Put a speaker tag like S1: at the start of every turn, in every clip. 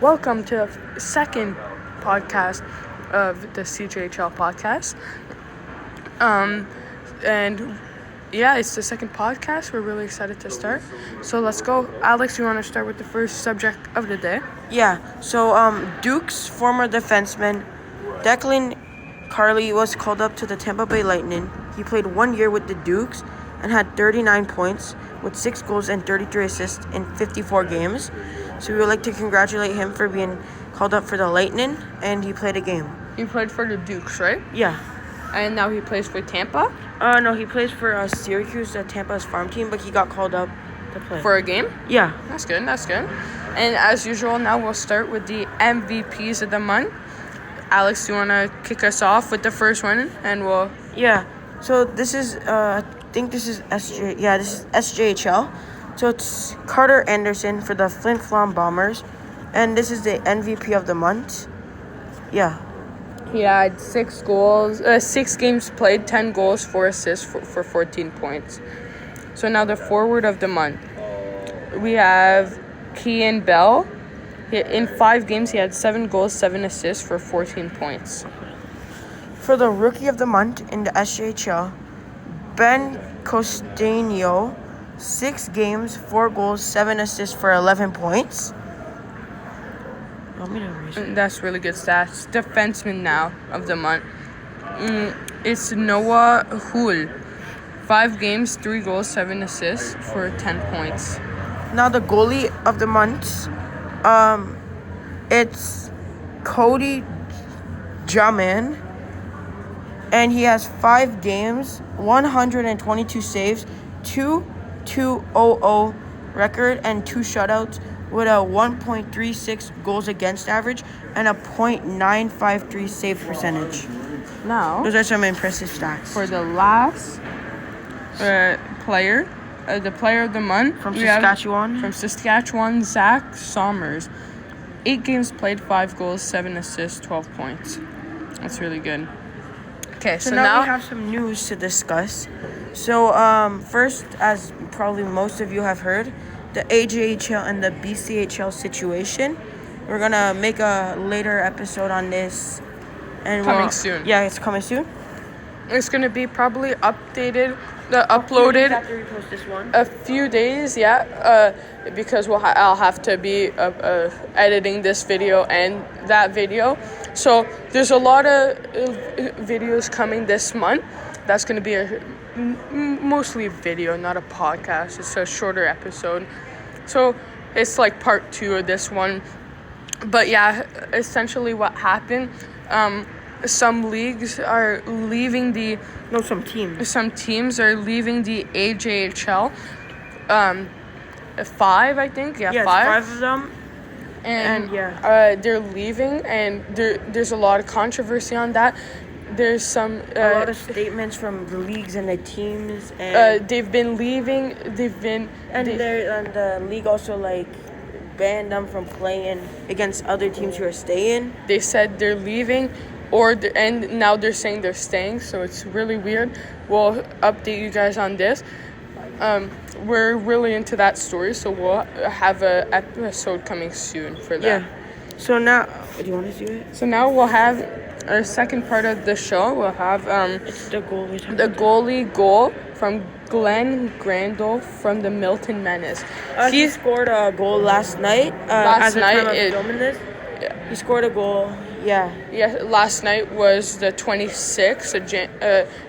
S1: Welcome to the second podcast of the CJHL podcast. And yeah, it's the second podcast. We're really excited to start. So let's go. Alex, you want to start with the first subject of the day?
S2: Yeah, so Duke's former defenseman Declan Carley was called up to the Tampa Bay Lightning. He played 1 year with the Dukes and had 39 points with 6 goals and 33 assists in 54 games. So we would like to congratulate him for being called up for the Lightning, and he played a game.
S1: He played for the Dukes, right?
S2: Yeah.
S1: And now he plays for Tampa?
S2: No, he plays for Syracuse, Tampa's farm team, but he got called up to play.
S1: For a game?
S2: Yeah.
S1: That's good. And as usual, now we'll start with the MVPs of the month. Alex, do you want to kick us off with the first one? And we'll...
S2: Yeah. So this is, I think this is SJ. Yeah, this is SJHL. So it's Carter Anderson for the Flin Flon Bombers, and this is the MVP of the month. Yeah.
S1: He had 6 goals, 6 games played, 10 goals, 4 assists for 14 points. So now the forward of the month. We have Kean Bell. In 5 games, he had 7 goals, 7 assists for 14 points.
S2: For the rookie of the month in the SJHL, Ben Costanio, 6 games, 4 goals, 7 assists for 11 points.
S1: That's really good stats. Defenseman now of the month. It's Noah Hull. 5 games, 3 goals, 7 assists for 10 points.
S2: Now the goalie of the month, it's Cody Jamin, and he has 5 games, 122 saves, 2.200 record, and 2 shutouts with a 1.36 goals against average and a .953 save percentage.
S1: Now,
S2: Those are some impressive stats.
S1: for the last player, the player of the month
S2: From
S1: we have
S2: Saskatchewan,
S1: Zach Sommers. 8 games played, 5 goals, 7 assists, 12 points. That's really good. Okay,
S2: So now we have some news to discuss. So first, as probably most of you have heard, the AJHL and the BCHL situation. We're gonna make a later episode on this. And
S1: Coming soon.
S2: Yeah, it's coming soon.
S1: It's gonna be probably uploaded
S2: After we post this one.
S1: a few days, because I'll have to be editing this video and that video. So there's a lot of videos coming this month. That's going to be mostly a video, not a podcast. It's a shorter episode. So it's like part 2 of this one. But yeah, essentially what happened, some leagues are leaving some teams are leaving the AJHL. 5, I think. Yeah, 5.
S2: 5 of them.
S1: And they're leaving, and there's a lot of controversy on that. There's some
S2: a lot of statements from the leagues and the teams, and
S1: they've been leaving.
S2: And the league also banned them from playing against other teams who are staying.
S1: They said they're leaving, and now they're saying they're staying. So it's really weird. We'll update you guys on this. We're really into that story, so we'll have an episode coming soon for that.
S2: Yeah. So now, do you want to do it?
S1: So now we'll have our second part of the show. We'll have
S2: It's the goal.
S1: the goalie goal from Glenn Grandel from the Milton Menace.
S2: He scored a goal last night. Filming this.
S1: Yeah.
S2: He scored a goal. Yeah.
S1: Yeah, last night was the 26th of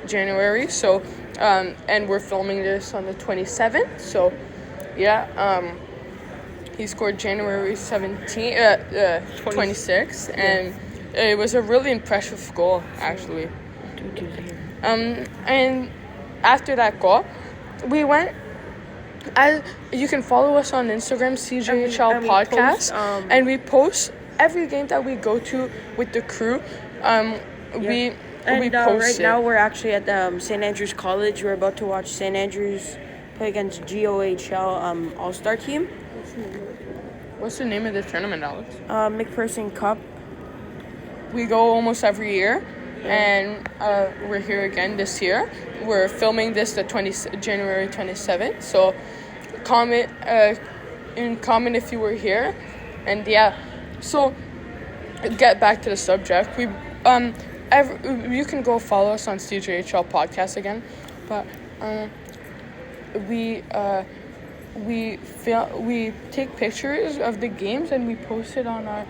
S1: January. So, and we're filming this on the 27th. So, yeah. He scored January 26th, and it was a really impressive goal, actually. And after that goal, we went. You can follow us on Instagram, CJHL Podcast, and we post every game that we go to with the crew. We post
S2: right now we're actually at St. Andrews College. We're about to watch St. Andrews play against GOHL All-Star team.
S1: What's the name of the tournament, Alex?
S2: McPherson Cup.
S1: We go almost every year, and we're here again this year. We're filming this the January 27th. So comment if you were here, and yeah, So get back to the subject. You can go follow us on CJHL podcast again, but we take pictures of the games and we post it on our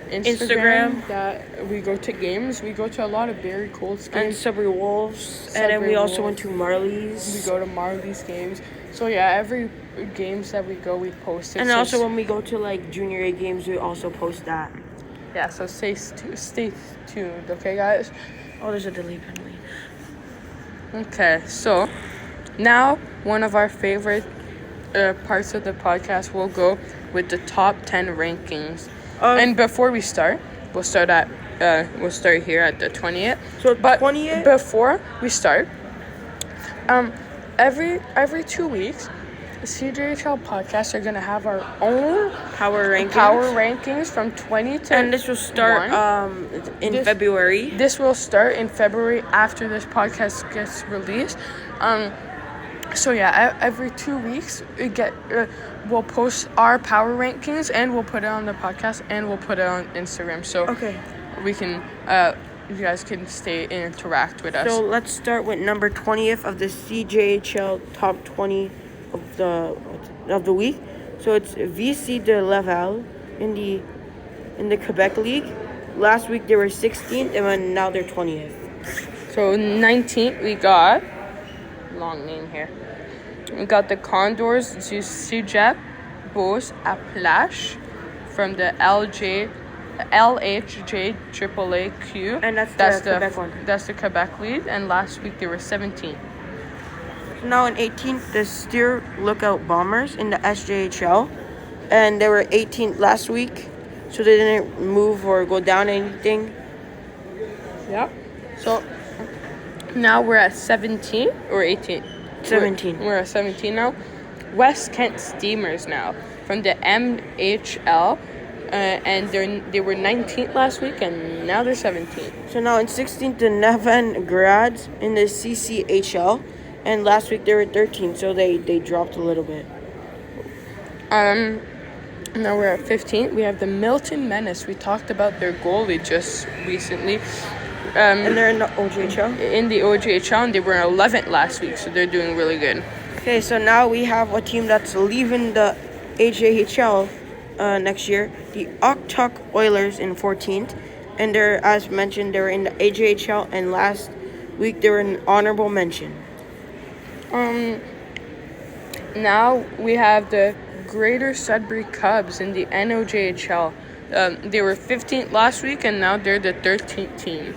S1: Instagram that we go to games. We go to a lot of Barrie Colts
S2: And
S1: games.
S2: Sudbury Wolves. And then we also went to Marley's.
S1: We go to Marley's games. So yeah, every games that we go, we post it.
S2: And
S1: So
S2: also when we go to like junior A games, we also post that.
S1: yeah, so stay tuned, okay, guys?
S2: Oh, there's a delay penalty.
S1: Okay, so now one of our favorite parts of the podcast will go with the top 10 rankings. And before we start, we'll start here at the 20th.
S2: So
S1: But
S2: 20th?
S1: before we start, every 2 weeks, the CJHL podcasts are gonna have our own
S2: Power
S1: rankings from 20 to.
S2: And this will start
S1: 1.
S2: in February.
S1: This will start in February after this podcast gets released. So yeah, every 2 weeks we'll post our power rankings and we'll put it on the podcast and we'll put it on Instagram. So
S2: Okay.
S1: we can you guys can stay and interact with us.
S2: So let's start with number 20th of the CJHL top 20 of the week. So it's VC de Laval in the Quebec League. Last week they were 16th and now they're 20th.
S1: So 19th we got long name here. We got the Condors du Cégep Beauce Appalaches from the LHJ AAA
S2: And that's the Quebec one.
S1: That's the Quebec lead. And last week they were 17th.
S2: Now in 18th, the Steer Lookout Bombers in the SJHL. And they were 18th last week, so they didn't move or go down anything.
S1: Yeah. So now we're at 17 or 18.
S2: 17.
S1: We're at 17 now. West Kent Steamers now from the MHL, and they were 19th last week, and now they're 17th.
S2: So now in 16th, the Nevan Grads in the CCHL. And last week they were 13th, so they dropped a little bit.
S1: Now we're at 15th. We have the Milton Menace. We talked about their goalie just recently.
S2: And they're in the OJHL?
S1: In the OJHL, and they were 11th last week, so they're doing really good.
S2: Okay, so now we have a team that's leaving the AJHL next year. The Oktuk Oilers in 14th. And they're, as mentioned, they were in the AJHL, and last week they were an honorable mention.
S1: Now we have the Greater Sudbury Cubs in the NOJHL. They were 15th last week, and now they're the 13th team.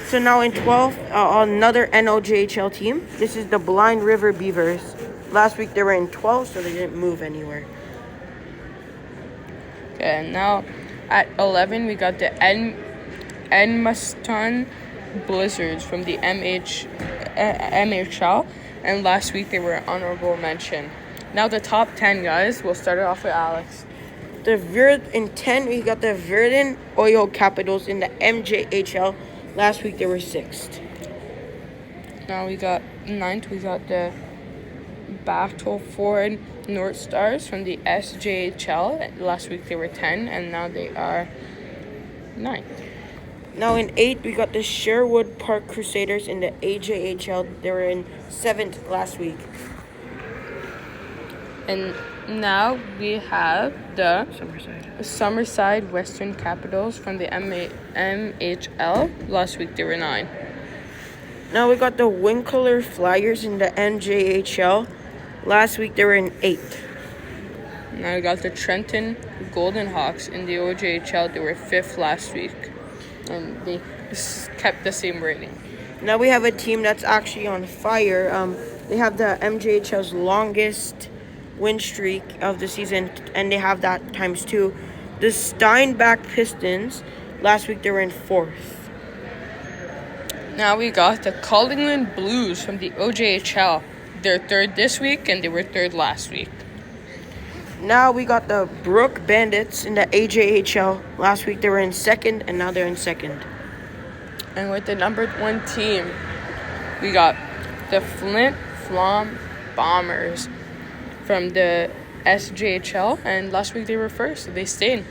S2: So now in 12th, another NOJHL team. This is the Blind River Beavers. Last week they were in 12th, so they didn't move anywhere.
S1: Okay, and now at 11 we got the Edmundston Blizzards from the MHL, and last week they were an honorable mention. Now the top 10, guys. We'll start it off with Alex.
S2: In 10, we got the Verdun Oil Capitals in the MJHL. Last week they were 6th.
S1: Now we got 9th. We got the Battleford North Stars from the SJHL. Last week they were 10, and now they are 9th.
S2: Now in 8th, we got the Sherwood Park Crusaders in the AJHL. They were in 7th last week.
S1: And now we have the Summerside Western Capitals from the MHL. Last week they were 9.
S2: Now we got the Winkler Flyers in the NJHL. Last week they were in 8th.
S1: Now we got the Trenton Golden Hawks in the OJHL. They were 5th last week, and they kept the same rating.
S2: Now we have a team that's actually on fire. They have the MJHL's longest win streak of the season, and they have that times 2. The Steinbach Pistons, last week they were in 4th.
S1: Now we got the Collingwood Blues from the OJHL. They're 3rd this week, and they were 3rd last week.
S2: Now we got the Brook Bandits in the AJHL. Last week they were in 2nd, and now they're in 2nd.
S1: And with the number 1 team, we got the Flint Flom Bombers from the SJHL, and last week they were first, so they stayed.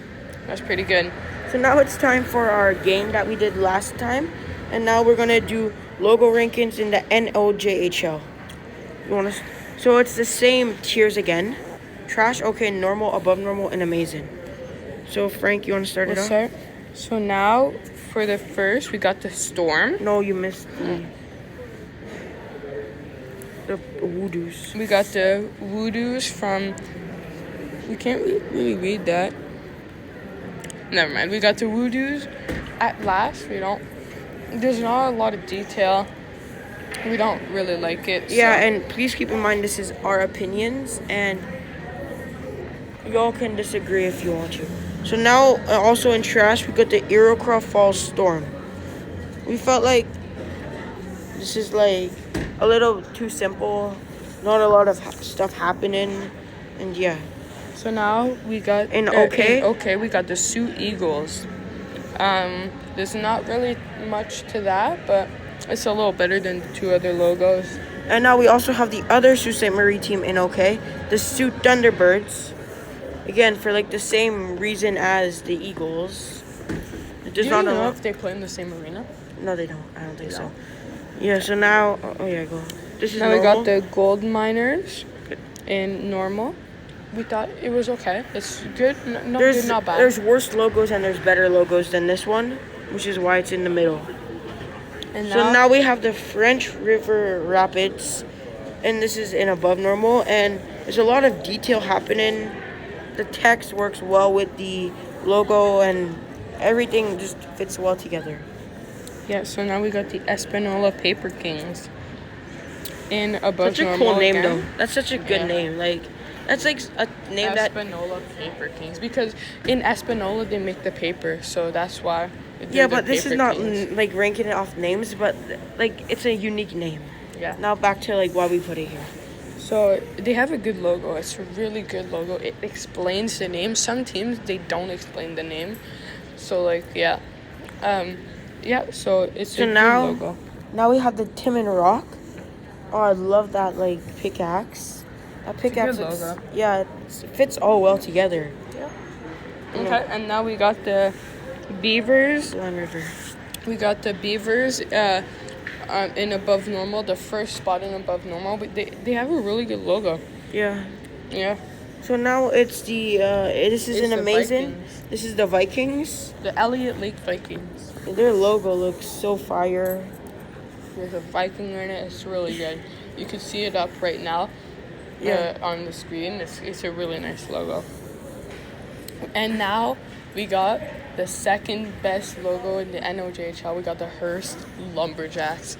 S1: That's pretty good.
S2: So now it's time for our game that we did last time, and now we're gonna do logo rankings in the NOJHL. So it's the same tiers again: trash, okay, normal, above normal, and amazing. So Frank, you wanna start it off?
S1: Start. So now for the first, we got the Storm.
S2: No, you missed the Woodoos.
S1: We got the Woodoos from. We can't really read that. Never mind. We got the Woodoos. At last, there's not a lot of detail. We don't really like it.
S2: Yeah, and please keep in mind this is our opinions, and y'all can disagree if you want to. So now, also in trash, we got the Iroquois Falls Storm. We felt like this is like a little too simple, not a lot of stuff happening, and yeah.
S1: So now we got
S2: okay,
S1: we got the Sioux Eagles. There's not really much to that, but it's a little better than the two other logos.
S2: And now we also have the other Sault Ste. Marie team in OK, the Sioux Thunderbirds. Again, for like the same reason as the Eagles.
S1: Do you know if they play in the same arena?
S2: No, they don't. I don't think so. Yeah, so now... Oh, yeah, go. This is
S1: now
S2: normal.
S1: We got the Gold Miners in normal. We thought it was okay. It's good. Not good, not bad.
S2: There's worse logos and there's better logos than this one, which is why it's in the middle. And so now we have the French River Rapids, and this is in above normal, and there's a lot of detail happening. The text works well with the logo, and everything just fits well together.
S1: Yeah, so now we got the Espanola Paper Kings in above normal.
S2: Such a cool name, though. That's such a good name. Like, that's like a name
S1: Espanola Paper Kings, because in Espanola they make the paper, so that's why.
S2: Yeah, but this is not like ranking it off names, but like it's a unique name.
S1: Yeah.
S2: Now back to like why we put it here.
S1: So they have a good logo. It's a really good logo. It explains the name. Some teams, they don't explain the name. So like, yeah. So it's a good logo.
S2: Now we have the Timmins Rock. Oh, I love that like pickaxe. That pickaxe
S1: looks, logo.
S2: Yeah, it fits all well together.
S1: Yeah. Okay, and now we got the Beavers.
S2: Glen River.
S1: We got the Beavers in above normal, the first spot in above normal, but they have a really good logo.
S2: Yeah.
S1: Yeah.
S2: So now it's the this is an amazing.
S1: Vikings.
S2: This is the Vikings.
S1: The Elliott Lake Vikings.
S2: Their logo looks so fire.
S1: There's a Viking in it. It's really good. You can see it up right now. On the screen. It's a really nice logo. And now we got the second best logo in the NOJHL. We got the Hearst Lumberjacks.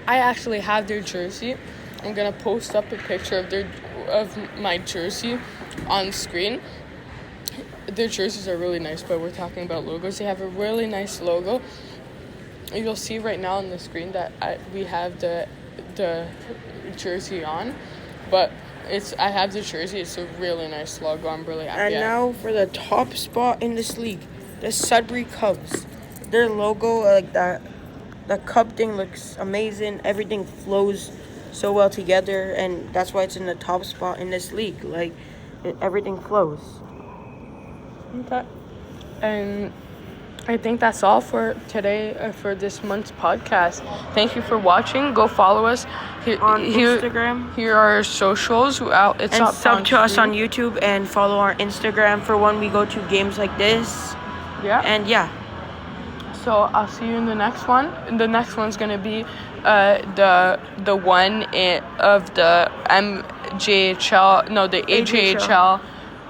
S1: I actually have their jersey. I'm gonna post up a picture of my jersey on screen. Their jerseys are really nice, but we're talking about logos. They have a really nice logo. You'll see right now on the screen that we have the jersey on, but I have the jersey. It's a really nice logo. I'm really happy.
S2: And now for the top spot in this league, the Sudbury Cubs. Their logo, like that, the Cub thing looks amazing. Everything flows so well together, and that's why it's in the top spot in this league. Like, everything flows.
S1: Okay. And I think that's all for today, for this month's podcast. Thank you for watching. Go follow us
S2: on Instagram.
S1: Here are our socials. It's
S2: and sub to us on YouTube and follow our Instagram for when we go to games like this.
S1: Yeah.
S2: And yeah.
S1: So I'll see you in the next one. The next one's gonna be the one of the MJHL, no, the AJHL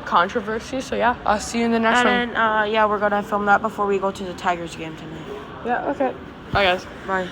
S1: controversy. So yeah, I'll see you in the next one.
S2: And then we're gonna film that before we go to the Tigers game tonight.
S1: Yeah. Okay. Bye guys.
S2: Bye.